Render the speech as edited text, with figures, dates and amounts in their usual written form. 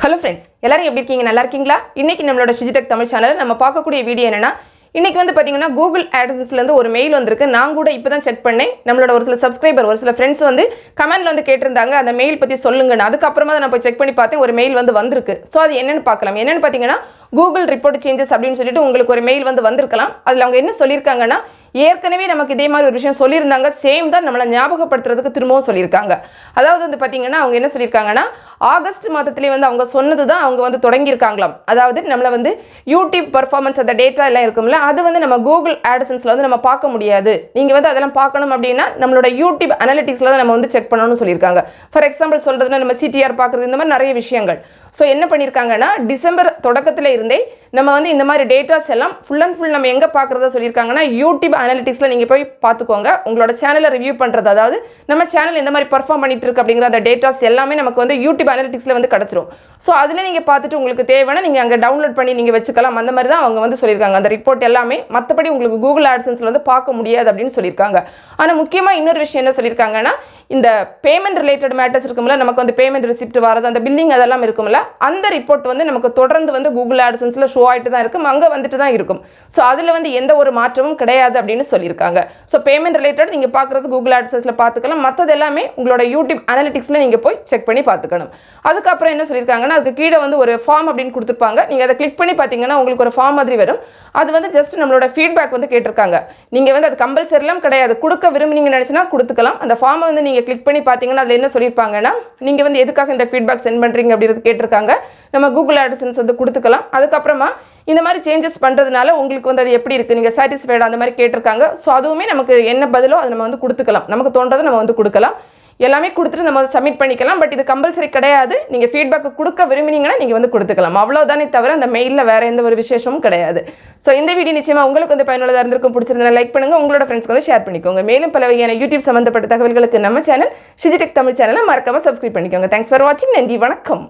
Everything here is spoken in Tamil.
ஹலோ ஃப்ரெண்ட்ஸ், எல்லாரும் எப்படி இருக்கீங்க? நல்லா இருக்கீங்களா? இன்னைக்கு நம்மளோட ஷிஜி டெக் தமிழ் சேனல் நம்ம பார்க்கக்கூடிய வீடியோ என்னன்னா, இன்னைக்கு வந்து பார்த்தீங்கன்னா கூகுள் ஆட்சன்ஸ்லேருந்து ஒரு மெயில் வந்திருக்கு. நான் கூட இப்போ தான் செக் பண்ணேன். நம்மளோட ஒரு சில சப்ஸ்கிரைபர், ஒரு சில ஃப்ரெண்ட்ஸ் வந்து கமெண்ட்ல வந்து கேட்டிருந்தாங்க அந்த மெயில் பற்றி சொல்லுங்கன்னு. அதுக்கப்புறமா தான் நான் போய் செக் பண்ணி பார்த்தேன், ஒரு மெயில் வந்து வந்திருக்கு. ஸோ அது என்னன்னு பார்க்கலாம். என்னன்னு பார்த்தீங்கன்னா கூகுள் ரிப்போர்ட் சேஞ்சஸ் அப்படின்னு சொல்லிட்டு உங்களுக்கு ஒரு மெயில் வந்து வந்திருக்கலாம். அதில் அவங்க என்ன சொல்லியிருக்காங்கன்னா, ஏற்கனவே நமக்கு இதே மாதிரி ஒரு விஷயம் சொல்லியிருந்தாங்க, சேம் தான் நம்மளை ஞாபகப்படுத்துறதுக்கு திரும்பவும் சொல்லியிருக்காங்க. அதாவது வந்து பார்த்தீங்கன்னா அவங்க என்ன சொல்லியிருக்காங்கன்னா, ஆகஸ்ட் மாதத்துலேயே வந்து அவங்க சொன்னது தான் அவங்க வந்து தொடங்கியிருக்காங்களாம். அதாவது நம்மளை வந்து யூடியூப் பர்ஃபார்மன்ஸ் அந்த டேட்டா எல்லாம் இருக்கும்ல, அது வந்து நம்ம கூகுள் ஆட்சன்ஸில் வந்து நம்ம பார்க்க முடியாது. நீங்கள் வந்து அதெல்லாம் பார்க்கணும் அப்படின்னா நம்மளோட யூடியூப் அனாலிட்டிக்ஸில் தான் நம்ம வந்து செக் பண்ணணும்னு சொல்லியிருக்காங்க. ஃபார் எக்ஸாம்பிள் சொல்கிறதுனா நம்ம சிடிஆர் பார்க்குறது, இந்த மாதிரி நிறைய விஷயங்கள். ஸோ என்ன பண்ணியிருக்காங்கன்னா, டிசம்பர் தொடக்கத்தில் இருந்தே நம்ம வந்து இந்த மாதிரி டேட்டாஸ் எல்லாம் ஃபுல் அண்ட் ஃபுல் நம்ம எங்கே பார்க்குறதா சொல்லியிருக்காங்கன்னா, யூடியூப் அனாலிட்டிக்ஸில் நீங்கள் போய் பார்த்துக்கோங்க. உங்களோட சேனலை ரிவ்யூ பண்ணுறது, அதாவது நம்ம சேனல் இந்த மாதிரி பர்ஃபார்ம் பண்ணிட்டு இருக்கு அப்படிங்கிற அந்த டேட்டாஸ் எல்லாமே நமக்கு வந்து யூடியூப் அனாலிட்டிக்ஸில் வந்து கிடச்சிரும். ஸோ அதில் நீங்கள் பார்த்துட்டு உங்களுக்கு தேவைன்னா நீங்கள் அங்கே டவுன்லோட் பண்ணி நீங்கள் வச்சுக்கலாம். அந்த மாதிரி தான் அவங்க வந்து சொல்லியிருக்காங்க அந்த ரிப்போர்ட் எல்லாமே. மற்றபடி உங்களுக்கு கூகுள் ஆட்சன்ஸில் வந்து பார்க்க முடியாது அப்படின்னு சொல்லியிருக்காங்க. ஆனால் முக்கியமாக இன்னொரு விஷயம் என்ன சொல்லியிருக்காங்கன்னா, இந்த பேமெண்ட் ரிலேட்டட் மேட்டர்ஸ் இருக்கும்ல, நமக்கு வந்து பேமெண்ட் ரிசிப்ட் வரது, அந்த பில்லிங் அதெல்லாம் இருக்கும்ல, அந்த ரிப்போர்ட் வந்து நமக்கு தொடர்ந்து வந்து கூகுள் ஆட்சன்ஸில் ஷோ ஆகிட்டு தான் இருக்கும், அங்கே வந்துட்டு தான் இருக்கும். ஸோ அதில் வந்து எந்த ஒரு மாற்றமும் கிடையாது அப்படின்னு சொல்லியிருக்காங்க. ஸோ பேமெண்ட் ரிலேட்டட் நீங்கள் பார்க்குறது கூகுள் ஆட்சன்ஸில் பார்த்துக்கலாம். மற்றது எல்லாமே உங்களோட யூடியூப் அனாலிட்டிக்ஸில் நீங்கள் போய் செக் பண்ணி பார்த்துக்கணும். அதுக்கப்புறம் என்ன சொல்லியிருக்காங்கன்னா, அதுக்கு கீழே வந்து ஒரு ஃபார்ம் அப்படின்னு கொடுத்துருப்பாங்க. நீங்கள் அதை கிளிக் பண்ணி பார்த்தீங்கன்னா உங்களுக்கு ஒரு ஃபார்ம் மாதிரி வரும். அது வந்து ஜஸ்ட் நம்மளோட ஃபீட்பேக் வந்து கேட்டிருக்காங்க. நீங்கள் வந்து அது கம்பல்சரிலாம் கிடையாது, கொடுக்க விரும்புனீங்கன்னு நினச்சினா கொடுத்துக்கலாம். அந்த ஃபார்மை வந்து நீங்கள் கிளிக் பண்ணி பார்த்தீங்கன்னா அதில் என்ன சொல்லியிருப்பாங்கன்னா, நீங்கள் வந்து எதுக்காக இந்த ஃபீட்பேக் சென்ட் பண்ணுறீங்க அப்படின்றது கேட்டிருக்காங்க. நம்ம கூகுள் ஆட்சன்ஸ் வந்து கொடுத்துக்கலாம். அதுக்கப்புறமா இந்த மாதிரி சேஞ்சஸ் பண்ணுறதுனால உங்களுக்கு வந்து அது எப்படி இருக்குது, நீங்கள் சாட்டிஸ்ஃபைடாக அந்த மாதிரி கேட்டிருக்காங்க. ஸோ அதுவுமே நமக்கு என்ன பதிலோ அதை நம்ம வந்து கொடுத்துக்கலாம். நமக்கு தோன்றதை நம்ம வந்து கொடுக்கலாம். எல்லாமே கொடுத்துட்டு நம்ம சப்மிட் பண்ணிக்கலாம். பட் இது கம்பல்சரி கிடையாது. நீங்கள் ஃபீட்பேக் கொடுக்க விரும்பினீங்கன்னா நீங்கள் வந்து கொடுத்துக்கலாம். அவ்வளோதானே தவிர அந்த மெயிலில் வேறு எந்த ஒரு விசேஷமும் கிடையாது. ஸோ இந்த வீடியோ நிச்சயமாக உங்களுக்கு வந்து பயனுள்ளதாக இருந்திருக்கும். பிடிச்சிருந்தா லைக் பண்ணுங்கள், உங்களோட ஃப்ரெண்ட்ஸ்க்கு வந்து ஷேர் பண்ணிக்கோங்க. மேலும் பல வகையான யூடியூப் சம்மந்தப்பட்ட தகவல்களுக்கு நம்ம சேனல் ஷிஜி டெக் தமிழ் சேனலை மறக்காமல் சப்ஸ்கிரைப் பண்ணிக்கோங்க. தேங்க்ஸ் ஃபார் வாட்சிங். நன்றி, வணக்கம்.